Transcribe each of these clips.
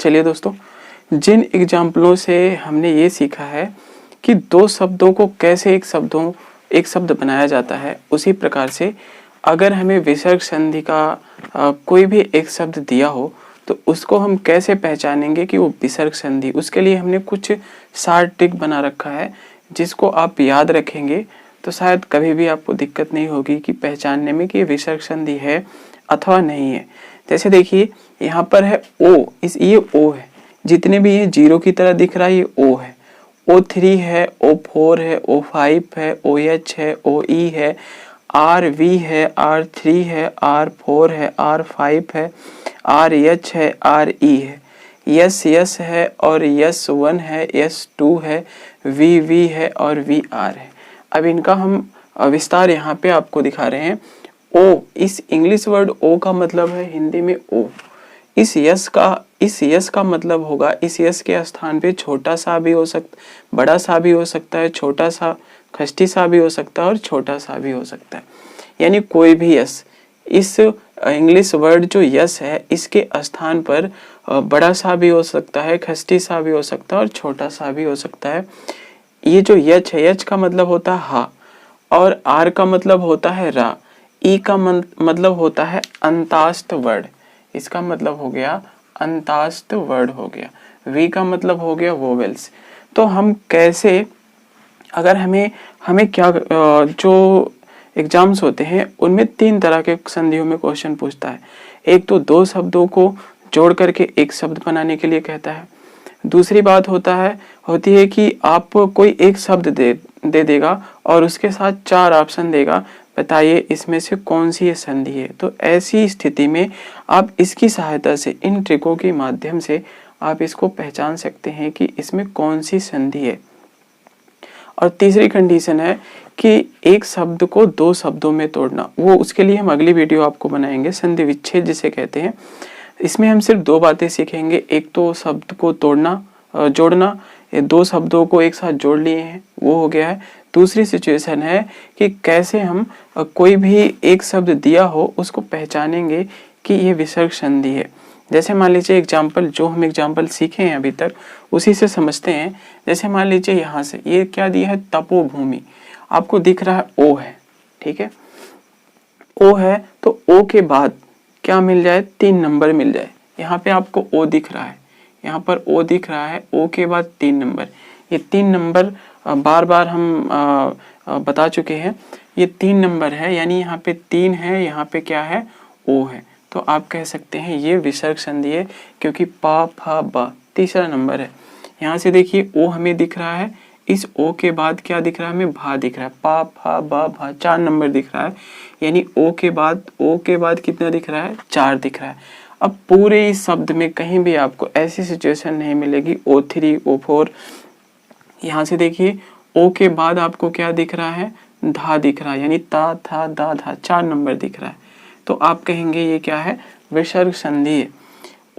चलिए दोस्तों, जिन एग्जाम्पलों से हमने ये सीखा है कि दो शब्दों को कैसे एक शब्द बनाया जाता है, उसी प्रकार से अगर हमें विसर्ग संधि का कोई भी एक शब्द दिया हो तो उसको हम कैसे पहचानेंगे कि वो विसर्ग संधि। उसके लिए हमने कुछ शार्ट ट्रिक बना रखा है, जिसको आप याद रखेंगे तो शायद कभी भी आपको दिक्कत नहीं होगी कि पहचानने में कि ये विसर्ग संधि है अथवा नहीं है। जैसे देखिए यहाँ पर है ओ, ये ओ है, जितने भी ये जीरो की तरह दिख रहा है ये ओ है, O3 है, O4 है, O5 है, OH है, OE है, RV है, R3 है, R4 है, R5 है, RH है, RE है, यस है और S1 है, S2 है, VV है और VR है। अब इनका हम विस्तार यहाँ पे आपको दिखा रहे हैं। ओ, इस इंग्लिश वर्ड ओ का मतलब है हिंदी में ओ। इस यस का मतलब होगा, इस यस के स्थान पे छोटा सा भी हो सकता, बड़ा सा भी हो सकता है, छोटा सा खष्टी सा भी हो सकता है और छोटा सा भी हो सकता है, यानी कोई भी यस। इस इंग्लिश वर्ड जो यस है इसके स्थान पर बड़ा सा भी हो सकता है, खष्टी सा भी हो सकता है और छोटा सा भी हो सकता है। ये जो यच है, यच का मतलब होता है हा, और आर का मतलब होता है रा, ई का मतलब होता है अंतास्त वर्ड, इसका मतलब हो गया अंतास्त वर्ड हो गया, वी का मतलब हो गया वोवेल्स। तो हम कैसे, अगर हमें क्या जो एग्जाम्स होते हैं उनमें 3 तरह के संधियों में क्वेश्चन पूछता है। एक तो 2 शब्दों को जोड़ करके एक शब्द बनाने के लिए कहता है। दूसरी बात होती है कि आप कोई एक शब्द दे देगा और उसके साथ 4 ऑप्शन देगा, बताइए इसमें से कौन सी ये संधि है। तो ऐसी स्थिति में आप इसकी सहायता से, इन ट्रिकों के माध्यम से आप इसको पहचान सकते हैं कि इसमें कौन सी संधि है। और तीसरी कंडीशन है कि एक शब्द को 2 शब्दों में तोड़ना, वो उसके लिए हम अगली वीडियो आपको बनाएंगे, संधि विच्छेद जिसे कहते हैं। इसमें हम सिर्फ 2 बातें सीखेंगे, एक तो शब्द को तोड़ना, जोड़ना, ये 2 शब्दों को एक साथ जोड़ लिए हैं वो हो गया है। दूसरी सिचुएशन है कि कैसे हम कोई भी एक शब्द दिया हो उसको पहचानेंगे कि ये विसर्ग संधि है। जैसे मान लीजिए एग्जाम्पल, जो हम एग्जाम्पल सीखे हैं अभी तक उसी से समझते हैं। जैसे मान लीजिए यहाँ से ये क्या दिया है, तपोभूमि, आपको दिख रहा है ओ है, ठीक है, ओ है, तो ओ के बाद क्या मिल जाए, 3 नंबर मिल जाए। यहाँ पे आपको ओ दिख रहा है, यहाँ पर ओ दिख रहा है, ओ के बाद 3 नंबर। ये 3 नंबर बार बार हम बता चुके हैं, ये 3 नंबर है, यानी यहाँ पे 3 है, यहाँ पे क्या है, ओ है। तो आप कह सकते हैं ये विसर्ग संधि है, क्योंकि पा फा बा तीसरा नंबर है। यहाँ से देखिए ओ हमें दिख रहा है, इस ओ के बाद क्या दिख रहा है हमें, भा दिख रहा है, पा फा बा भा 4 नंबर दिख रहा है, यानी ओ के बाद कितना दिख रहा है, 4 दिख रहा है। अब पूरे इस शब्द में कहीं भी आपको ऐसी सिचुएशन नहीं मिलेगी O3 O4। यहाँ से देखिए ओ के बाद आपको क्या दिख रहा है, धा दिख रहा है, यानी ता था दा धा 4 नंबर दिख रहा है। तो आप कहेंगे ये क्या है, विसर्ग संधि है।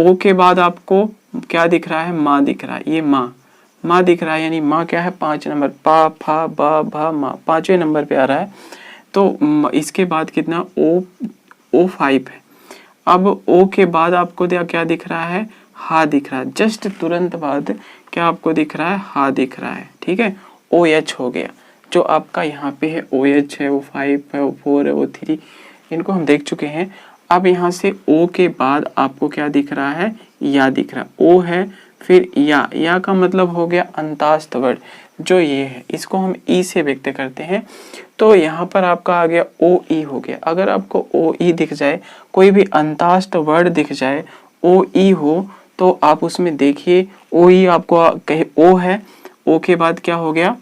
ओ के बाद आपको क्या दिख रहा है, माँ दिख रहा है, ये माँ दिख रहा है, यानी माँ क्या है, 5 नंबर, पा फा बा भा माँ 5वें नंबर पे आ रहा है। तो इसके बाद कितना, O5 है। अब ओ के बाद आपको क्या दिख रहा है, हा दिख रहा है, जस्ट तुरंत बाद क्या आपको दिख रहा है, हा दिख रहा है, ठीक है। OH हो गया, जो आपका यहाँ पे है OH है, O5 है, O4 है, O3, इनको हम देख चुके हैं। अब यहाँ से ओ के बाद आपको क्या दिख रहा है, या दिख रहा है, ओ है, फिर या का मतलब हो गया अंतास्त वर्ड, जो ये है इसको हम ई से व्यक्त करते हैं। तो यहाँ पर आपका आ गया ओ ई हो गया। अगर आपको ओ ई दिख जाए, कोई भी अंतास्त वर्ड दिख जाए, ओ ई हो, तो आप उसमें देखिए ओ ई आपको कहे ओ है, ओ के बाद क्या हो गया,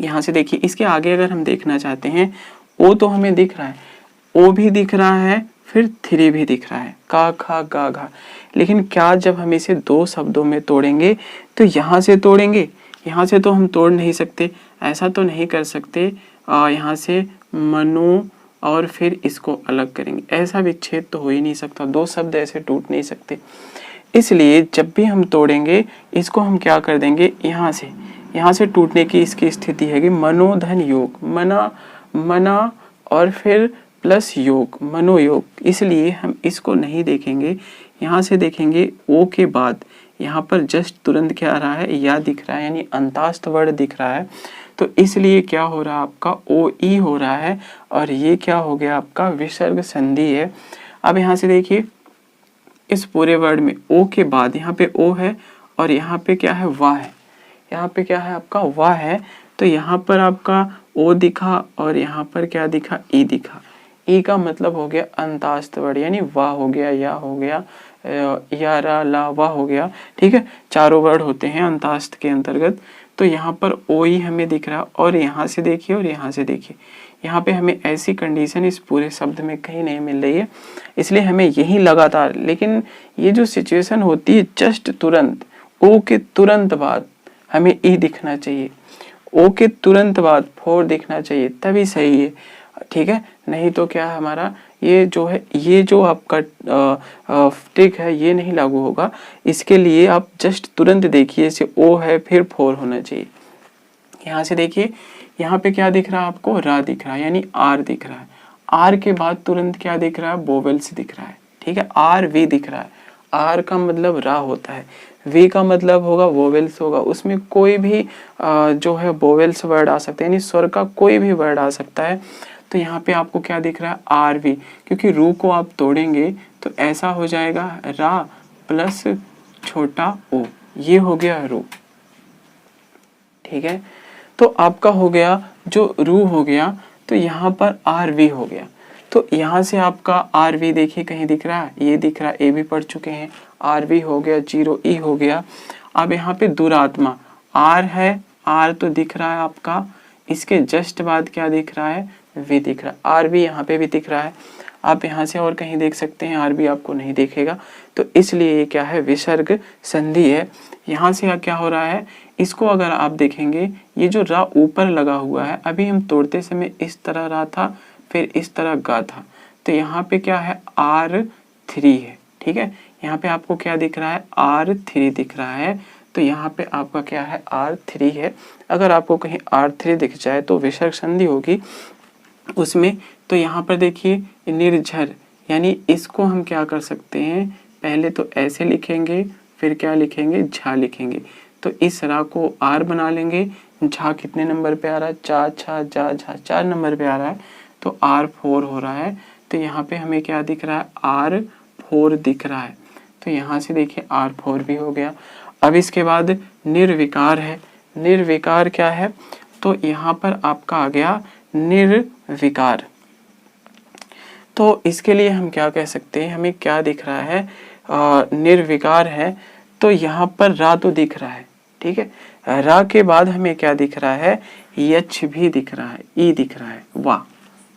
यहाँ से देखिए इसके आगे अगर हम देखना चाहते हैं, ओ तो हमें दिख रहा है, ओ भी दिख रहा है, फिर 3 भी दिख रहा है, का खा गा घा। लेकिन क्या जब हम इसे 2 शब्दों में तोड़ेंगे तो यहाँ से तोड़ेंगे, यहाँ से तो हम तोड़ नहीं सकते, ऐसा तो नहीं कर सकते यहाँ से मनो और फिर इसको अलग करेंगे, ऐसा विच्छेद तो हो ही नहीं सकता, 2 शब्द ऐसे टूट नहीं सकते। इसलिए जब भी हम तोड़ेंगे इसको हम क्या कर देंगे, यहाँ से टूटने की इसकी स्थिति है कि मनोधन योग, मना और फिर प्लस योग, मनोयोग, इसलिए हम इसको नहीं देखेंगे, यहाँ से देखेंगे ओ के बाद यहाँ पर जस्ट तुरंत क्या आ रहा है, या दिख रहा है, यानी अंतास्त वर्ण दिख रहा है। तो इसलिए क्या हो रहा है आपका ओ ई हो रहा है, और ये क्या हो गया आपका विसर्ग संधि है। अब यहाँ से देखिए इस पूरे वर्ड में ओ के बाद यहाँ पे ओ है और यहाँ पे क्या है, वाह है, यहाँ पे क्या है आपका वाह है। तो यहाँ पर आपका ओ दिखा और यहाँ पर क्या दिखा, ई दिखा। ई का मतलब हो गया अंतास्त वर्ण, यानी वाह हो गया, या हो गया, या रा ला वाह हो गया, ठीक है। चारों वर्ड होते हैं अंतास्त के अंतर्गत। तो यहाँ पर ओ ई हमें दिख रहा, और यहाँ से देखिए और यहाँ से देखिए, यहाँ पे हमें ऐसी कंडीशन इस पूरे शब्द में कहीं नहीं मिल रही है, इसलिए हमें यही लगातार, लेकिन ये जो सिचुएशन होती है जस्ट तुरंत ओ के तुरंत बाद हमें ई दिखना चाहिए, ओ के तुरंत बाद फोर दिखना चाहिए, तभी सही है, ठीक है। नहीं तो क्या है हमारा ये जो है, ये जो आपका ट्रिक है ये नहीं लागू होगा। इसके लिए आप जस्ट तुरंत देखिए, इसे ओ है फिर फोर होना चाहिए। यहाँ से देखिए, यहाँ पे क्या दिख रहा है आपको, रा दिख रहा है, यानी आर दिख रहा है। आर के बाद तुरंत क्या दिख रहा है, वोवेल्स दिख रहा है, ठीक है। आर वी दिख रहा है, आर का मतलब रा होता है, वी का मतलब होगा वोवेल्स होगा, उसमें कोई भी जो है वोवेल्स वर्ड आ सकते हैं, यानी स्वर का कोई भी वर्ड आ सकता है। तो यहाँ पे आपको क्या दिख रहा है, आर वी, क्योंकि रू को आप तोड़ेंगे तो ऐसा हो जाएगा रा प्लस छोटा ओ, ये हो गया रू, ठीक है। तो आपका हो गया जो रू हो गया, तो यहाँ पर आर वी हो गया। तो यहाँ से आपका आर वी देखिए कहीं दिख रहा है, ये दिख रहा है, ए भी पढ़ चुके हैं, आर वी हो गया, जीरो ई हो गया। अब यहाँ पे दुरात्मा आर है, आर तो दिख रहा है आपका, इसके जस्ट बाद क्या दिख रहा है, वी दिख रहा है, आर बी यहाँ पे भी दिख रहा है। आप यहाँ से और कहीं देख सकते हैं, आर बी आपको नहीं देखेगा, तो इसलिए ये क्या है, विसर्ग संधि है। यहाँ से क्या हो रहा है, इसको अगर आप देखेंगे, ये जो रा ऊपर लगा हुआ है, अभी हम तोड़ते समय इस तरह रा था, फिर इस तरह गा था, तो यहाँ पे क्या है, R3 है, ठीक है। यहाँ पे आपको क्या दिख रहा है, R3 दिख रहा है, तो यहाँ पे आपका क्या है, R3 है। अगर आपको कहीं R3 दिख जाए तो विसर्ग संधि होगी उसमें। तो यहाँ पर देखिए निर्झर, यानी इसको हम क्या कर सकते हैं, पहले तो ऐसे लिखेंगे, फिर क्या लिखेंगे, झा लिखेंगे। तो इस रा को आर बना लेंगे, झा कितने नंबर पे आ रहा है, चा छा जा झा 4 नंबर पे आ रहा है, तो R4 हो रहा है। तो यहाँ पे हमें क्या दिख रहा है, R4 दिख रहा है। तो यहाँ से देखिए R4 भी हो गया। अब इसके बाद निर्विकार है, निर्विकार क्या है, तो यहाँ पर आपका आ गया निर्विकार। तो इसके लिए हम क्या कह सकते हैं, हमें क्या दिख रहा है, निर्विकार है, तो यहाँ पर रा तो दिख रहा है, ठीक है। रा के बाद हमें क्या दिख रहा है, यच भी दिख रहा है, ई दिख रहा है, वाह,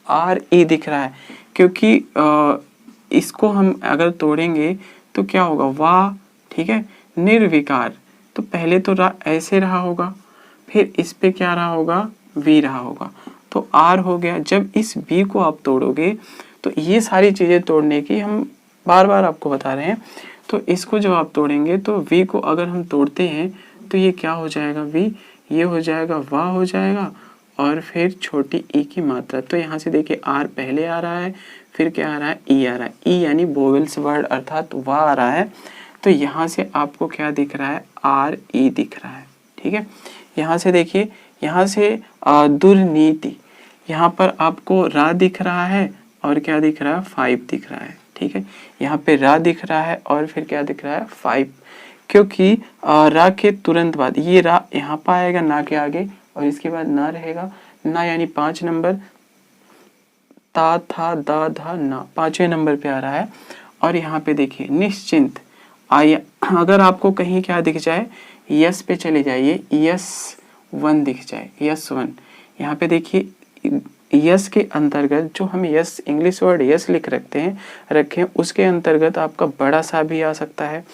आर ई दिख रहा है, क्योंकि इसको हम अगर तोड़ेंगे तो क्या होगा, वाह, ठीक है। निर्विकार, तो पहले तो रा ऐसे रहा होगा, फिर इस पे क्या रहा होगा, वी रहा होगा, तो आर हो गया। जब इस वी को आप तोड़ोगे, तो ये सारी चीजें तोड़ने की हम बार बार आपको बता रहे हैं, तो इसको जब आप तोड़ेंगे तो वी को अगर हम तोड़ते हैं तो ये क्या हो जाएगा, वी, ये हो जाएगा, वाह हो जाएगा, और फिर छोटी ई की मात्रा। तो यहाँ से देखिए आर पहले आ रहा है, फिर क्या आ रहा है, ई आ रहा है, ई यानी वोवेल्स वर्ड अर्थात वाह आ रहा है। तो यहाँ से आपको क्या दिख रहा है, आर ई दिख रहा है, ठीक है। यहाँ से देखिए, यहाँ से दुर्नीति, यहाँ पर आपको रा दिख रहा है और क्या दिख रहा है, 5 दिख रहा है, ठीक है। यहाँ पे रा दिख रहा है और फिर क्या दिख रहा है, 5, क्योंकि रा के तुरंत बाद ये रा यहाँ पर आएगा ना के आगे, और इसके बाद ना रहेगा, ना यानी 5 नंबर, ता था दा धा ना 5वें नंबर पे आ रहा है। और यहाँ पे देखिए निश्चिंत, अगर आपको कहीं क्या दिख जाए, यस पे चले जाइए, यस 1 दिख जाए, यस 1, यहाँ पे देखिए यस के अंतर्गत जो हम यस इंग्लिश वर्ड यस लिख रखें उसके अंतर्गत आपका बड़ा सा भी आ सकता है,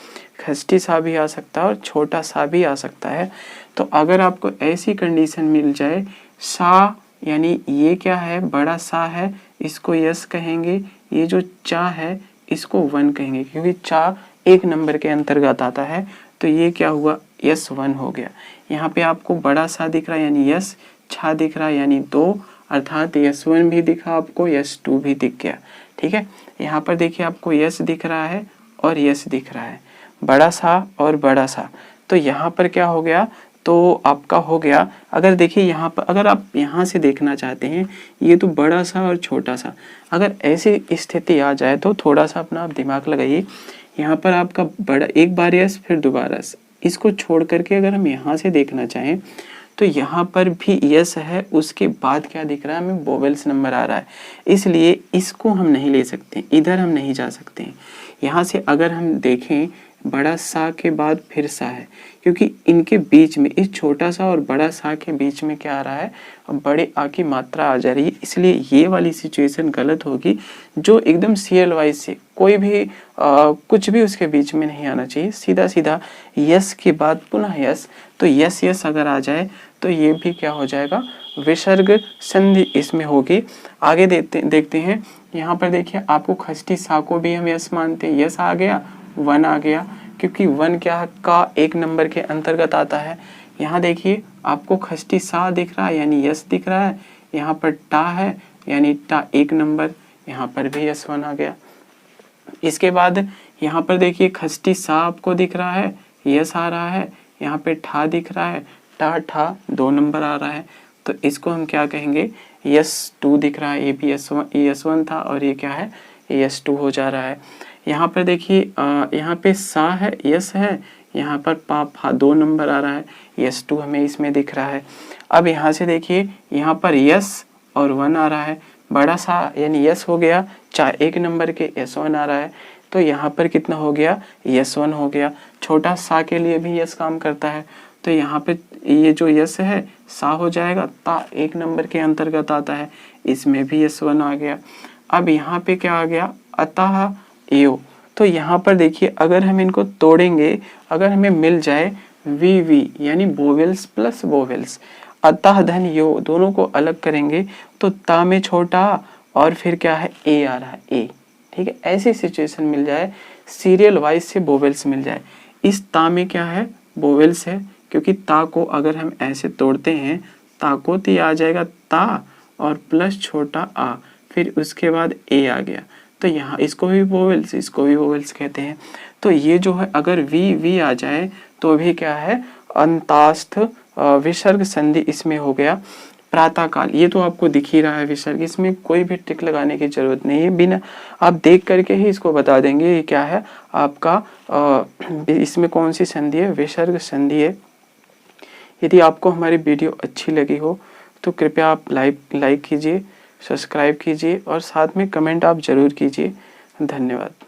खष्टी सा भी आ सकता है, और छोटा सा भी आ सकता है। तो अगर आपको ऐसी कंडीशन मिल जाए, सा यानी ये क्या है, बड़ा सा है, इसको यस कहेंगे, ये जो चा है इसको 1 कहेंगे, क्योंकि चा 1 नंबर के अंतर्गत आता है, तो ये क्या हुआ, यस 1 हो गया। यहाँ पे आपको बड़ा सा दिख रहा है यानी यस, छा दिख रहा है यानी 2, अर्थात यस 1 भी दिखा आपको, यस 2 भी दिख गया, ठीक है। यहाँ पर देखिए आपको यस दिख रहा है और यस दिख रहा है, बड़ा सा और बड़ा सा। तो यहाँ पर क्या हो गया, तो आपका हो गया, अगर देखिए यहाँ पर अगर आप यहाँ से देखना चाहते हैं, ये तो बड़ा सा और छोटा सा, अगर ऐसी स्थिति आ जाए तो थोड़ा सा अपना आप दिमाग लगाइए। यहाँ पर आपका बड़ा एक बार यस फिर दोबारा यस, इसको छोड़ करके अगर हम यहाँ से देखना चाहें तो यहाँ पर भी यस है, उसके बाद क्या दिख रहा है हमें, वोवेल्स नंबर आ रहा है, इसलिए इसको हम नहीं ले सकते, इधर हम नहीं जा सकते हैं। यहाँ से अगर हम देखें बड़ा सा के बाद फिर सा है, क्योंकि इनके बीच में, इस छोटा सा और बड़ा सा के बीच में क्या आ रहा है, बड़े आ की मात्रा आ जा रही है, इसलिए ये वाली सिचुएशन गलत होगी। जो एकदम सीरियल वाइज से कोई भी कुछ भी उसके बीच में नहीं आना चाहिए, सीधा सीधा यस के बाद पुनः यस, तो यस यस अगर आ जाए तो ये भी क्या हो जाएगा, विसर्ग संधि इसमें होगी। आगे देखते हैं, यहाँ पर देखिए आपको खष्टी सा को भी हम यस मानते हैं, यस आ गया, वन आ गया, क्योंकि वन क्या है, का एक नंबर के अंतर्गत आता है। यहाँ देखिए आपको खष्टी सा दिख रहा है यानी यस दिख रहा है, यहाँ पर टा है यानी टा एक नंबर, यहाँ पर भी यस वन आ गया। इसके बाद यहाँ पर देखिए खष्टी सा आपको दिख रहा है, यस आ रहा है, यहाँ पे ठा दिख रहा है, टा ठा दो नंबर आ रहा है, तो इसको हम क्या कहेंगे, यस टू दिख रहा है, ये भी यस वन था और ये क्या है, यस टू हो जा रहा है। यहाँ पर देखिए यहाँ पे सा है, यस है, यहाँ पर पा फा दो नंबर आ रहा है, यस टू हमें इसमें दिख रहा है। अब यहाँ से देखिए यहाँ पर यस और वन आ रहा है, बड़ा सा यानी यस हो गया, चार एक नंबर के यस वन आ रहा है, तो यहाँ पर कितना हो गया, यस वन हो गया। छोटा सा के लिए भी यस काम करता है, तो यहाँ पे ये जो यस है सा हो जाएगा, ता एक नंबर के अंतर्गत आता है, इसमें भी यस वन आ गया। अब यहाँ पे क्या आ गया, अतः एव, तो यहाँ पर देखिए अगर हम इनको तोड़ेंगे, अगर हमें मिल जाए वी वी यानी वोवेल्स प्लस वोवेल्स, अतः धन यो, दोनों को अलग करेंगे तो ता में छोटा और फिर क्या है, ए आ रहा है, ए, ठीक है। ऐसी सिचुएशन मिल जाए, सीरियल वाइज से वोवेल्स मिल जाए, इस ता में क्या है, वोवेल्स है, क्योंकि ता को अगर हम ऐसे तोड़ते हैं, ता को ती आ जाएगा ता और प्लस छोटा आ, फिर उसके बाद ए आ गया, तो यहाँ इसको भी वोवेल्स, इसको भी वोवेल्स कहते हैं। तो ये जो है अगर वी वी आ जाए तो भी क्या है, अंतास्थ विसर्ग संधि इसमें हो गया। प्रातःकाल, ये तो आपको दिख ही रहा है विसर्ग, इसमें कोई भी टिक लगाने की जरूरत नहीं है, बिना आप देख करके ही इसको बता देंगे ये क्या है आपका, इसमें कौन सी संधि है, विसर्ग संधि है। यदि आपको हमारी वीडियो अच्छी लगी हो तो कृपया आप लाइक कीजिए, सब्सक्राइब कीजिए और साथ में कमेंट आप जरूर कीजिए। धन्यवाद।